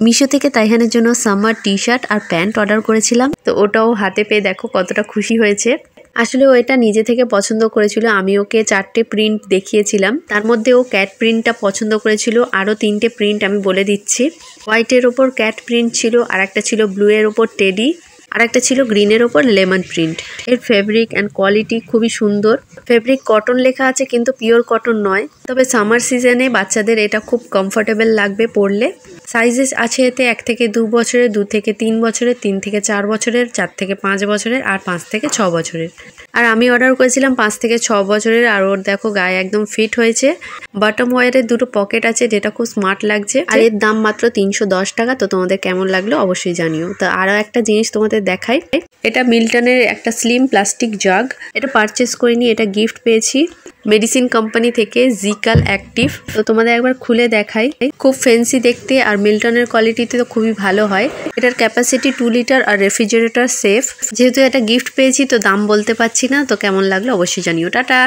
মিশো থেকে তাইহানের জন্য summer T shirt আর pant order করেছিলাম, তো ওটাও হাতে পেয়ে দেখো কতটা খুশি হয়েছে। আসলে ও এটা নিজে থেকে পছন্দ করেছিল, আমি ওকে 4টে প্রিন্ট দেখিয়েছিলাম, তার মধ্যে ও ক্যাট প্রিন্টটা পছন্দ করেছিল। আরও 3টে প্রিন্ট আমি বলে দিচ্ছি। হোয়াইটের ওপর ক্যাট প্রিন্ট ছিল, আর একটা ছিল ব্লু এর ওপর টেডি, আর একটা ছিল গ্রিনের ওপর লেমন প্রিন্ট। এর ফেব্রিক অ্যান্ড কোয়ালিটি খুবই সুন্দর। ফেব্রিক কটন লেখা আছে কিন্তু পিওর কটন নয়, তবে সামার সিজনে বাচ্চাদের এটা খুব কমফোর্টেবল লাগবে পরলে। সাইজেস আছে এতে 1 থেকে 2 বছরের, 2 থেকে 3 বছরের, 3 থেকে 4 বছরের, 4 থেকে 5 বছরের আর 5 থেকে 6 বছরের। আর আমি অর্ডার করেছিলাম 5 থেকে 6 বছরের। আর ওর দেখো গায়ে একদম ফিট হয়েছে। বটম ওয়্যারের 2টো পকেট আছে, যেটা খুব স্মার্ট লাগছে। আর এর দাম মাত্র 310 টাকা। তো তোমাদের কেমন লাগলো অবশ্যই জানিও। তো আরও একটা জিনিস তোমাদের দেখাই, এটা মিল্টনের একটা স্লিম প্লাস্টিক জাগ। এটা পারচেস করিনি, এটা গিফট পেয়েছি মেডিসিন কোম্পানি থেকে, জিকাল অ্যাক্টিভ। তো তোমাদের একবার খুলে দেখাই, খুব ফ্যান্সি দেখতে আর মিল্টনের কোয়ালিটিতে তো খুবই ভালো হয়। এটার ক্যাপাসিটি 2 লিটার আর রেফ্রিজারেটর সেফ। যেহেতু এটা গিফট পেয়েছি তো দাম বলতে পারছি না। তো কেমন লাগলো অবশ্যই জানিও। টাটা।